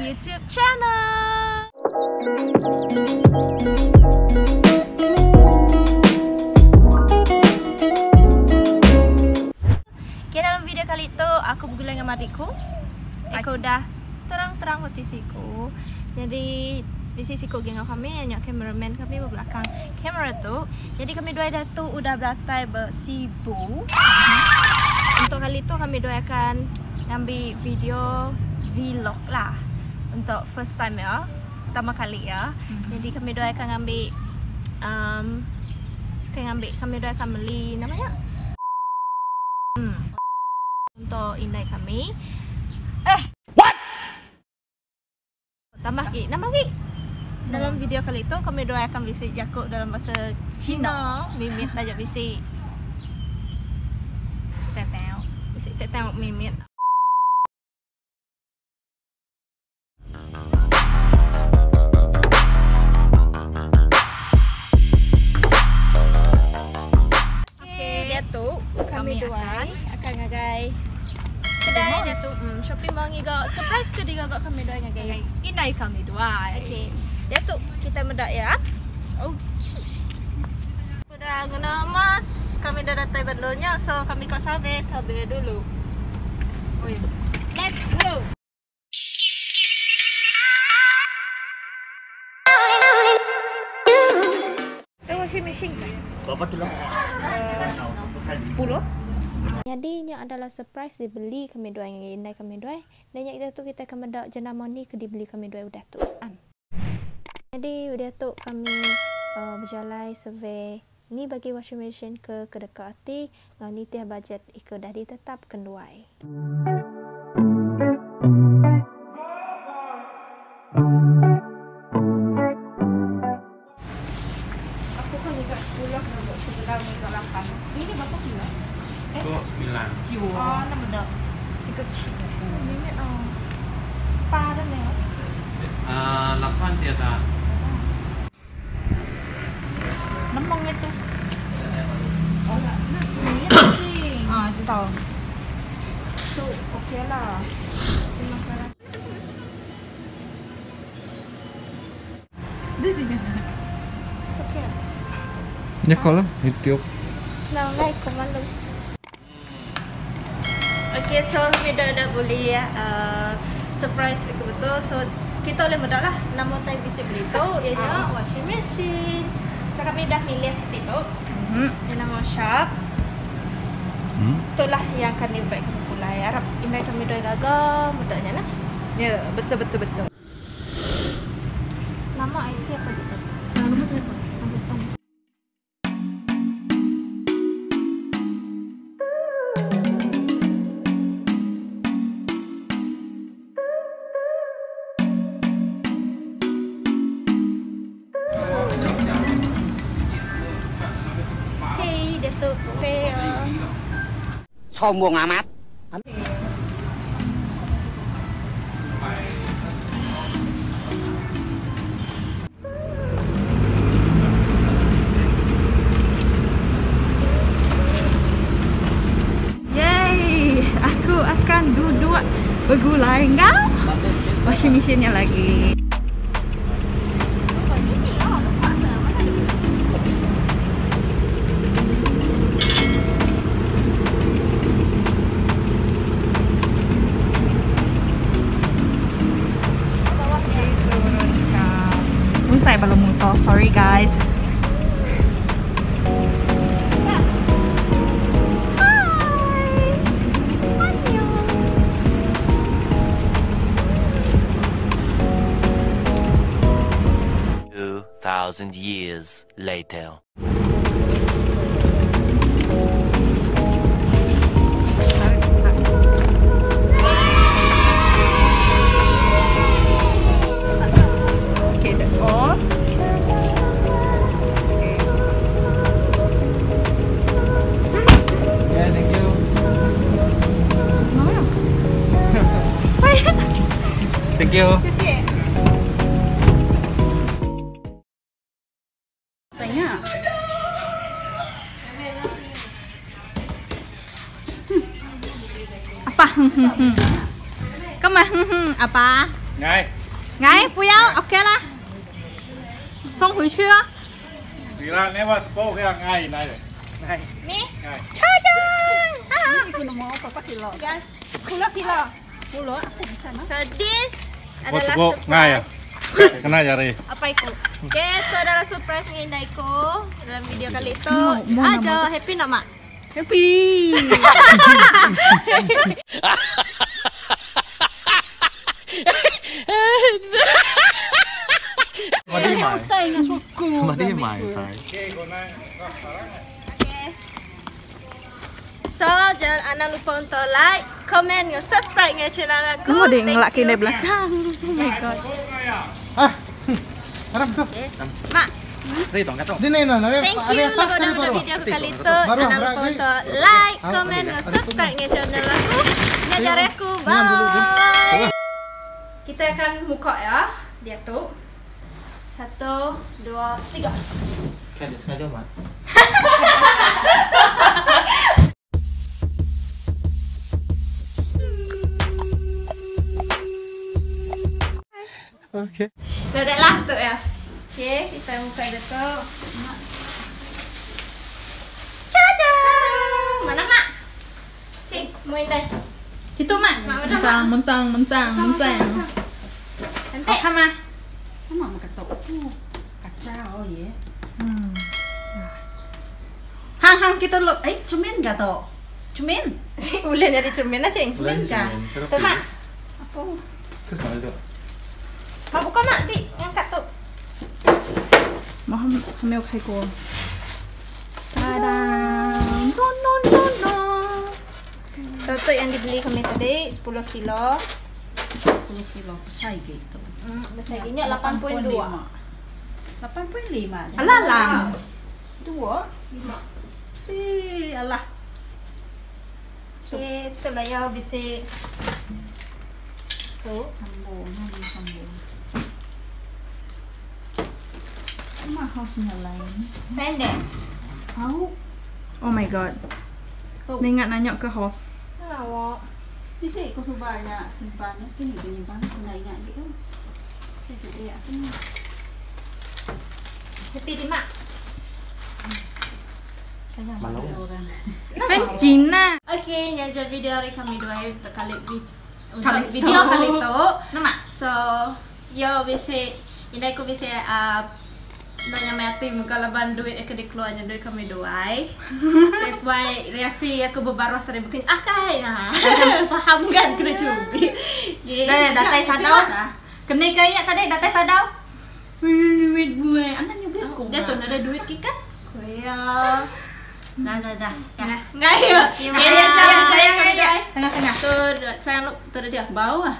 YouTube channel. Okay, dalam video kali itu aku bergula dengan adikku. Aku udah terang-terang hati siku. Jadi di sisiku dengan kami, hanya cameraman kami belakang kamera tu. Jadi kami dua dah tu udah beratai bersibuk. Untuk kali itu kami dua akan ambil video vlog lah. Untuk first time ya, pertama kali ya. Jadi kami dua akan ambil kami dua akan beli namanya untuk indai kami. What? Tambah lagi. Dalam video kali itu kami dua akan bisik Jakub dalam bahasa Cina. Mimit aja bisik teteo. Bisik teteo mimit. Kami dua akan ngagai kedai dia tu Shopee mau ngigak surprise ke dia gak kami dua ngagai indai kami dua. Okey. Dia tu kita mendak ya. Oh. Udah ngena mas, kami dah datai bendolnya so kami kau sabe dulu. Oh ya. Let's go. Washing machine kan? Berapa tu lah? 10. Jadi ini adalah surprise dibeli kami dua yang indai kami dua. Dan yang itu kita akan mendak jenama ni ke dibeli kami dua udah tu. Jadi udah tu kami berjalan survey ni bagi washing machine ke dekat hati. Ngau ni tiah budget ikut dah ditetapkan duai. Ini berapa kilo? Itu 9. Jiwa. Oh, nama dah. Tiga kilo. Ini parah ni. 8 dia tak. Nembong itu. Oh, ini sih. Itu tahu. Tu, okey lah. Terima kasih. Di sini. Okey. Ya kalau YouTube. Now like komando. Okay, so kami dah boleh surprise itu betul. So kita boleh mudah lah nama type bisa beli tu ianya washing machine. So kami dah milih seperti tu. Yang nama Sharp. Itulah yang kami buat kami pula ya. Harap indai kami dah gagal mudahnya lah. Ya, betul. Nama IC apa gitu? Nombor telefon. Sombong amat. Yeay, aku akan duduk bergulai kau. Washing machine-nya lagi. Saya belum muto, sorry guys. Hai, annyeong. 2,000 years later. Okay, that's all. Yeah, thank you. Thank you. Tanya. Apa? Kamu apa? Ngay. Ngay,不要 OK 啦。送回去啊。 Vì là nếu mà cô cái là ngay này rồi. Ngay. Ni. Ngay. Caca. Ini mau apa kilo? Guys, 10 kilo. 10 aku bisa nah. so this adalah Cô ngay à? surprise. Kena jari. Apa itu? Okay, itu adalah surprise ng inday ko dalam video kali itu. Mau Ajo, happy na mak? Happy. Mà đi mày. Tay nga suku. Mà đi mày sai. Okay. So, jangan lupa untuk like, comment, dan subscribe ng channel aku. Kamu ada yang Thank ngelaki you. dari belakang. Oh my god. Ah. Harap tu. Okay. Mak, Dito, gato. Sini na, na. thank you udah nonton video aku kali itu. Jangan lupa untuk like, comment, dan subscribe ng channel aku. Ngajar aku, bye. Kita akan buka ya, dia tuh. 1, 2, 3. Kan sengaja, Mak. Oke. Udah lah tuh ya. Oke, kita buka dulu. Caca. Mana mak? Sini, mau ini. Itu mak. Mak, mana, Mensang. Nanti. Sama. Sama mau ketok tuh kacau ya. Hang kita lo. Cumin gak tau? Cumin? Boleh nyari cermin aja yang cermin kan? Tuh mak. Apa? Terus mana tu? Mau buka mak, di ngangkat tuh. Mau hamil kai ko. Tadang. No. So itu yang dibeli kami tadi 10 kilo. 10 kilo pesai gitu. Besarnya 82. 85. Alah lang. 2. Alah. Oke, itu lah ya bisa. Tuh. Sambung. Mahal lain. Pendek. Tahu? Oh my god. Ingat nanya ke host. Lawak. Di sini aku banyak simpannya. Kini penyimpan ingat gitu. Saya juga ya. Happy di mak. Saya malu orang. Penjina. Oke, ini aja video hari kami dua untuk Kali video itu. kali itu. Nama. So, yo bisa ini aku bisa nanya mati kalau banduit aku dikeluarnya dari kami dua. That's why reaksi aku beberapa tadi bikin akai nah. Paham kan kena cubi. Datai sadau. Kena kayak tadi datai sadau. Duit gue. Anda nyubit aku. Dia tuh ada duit ki kan? Kaya. Dah. Enggak ya. Tengah-tengah. Tuh, sayang lu tuh dia. Bawah.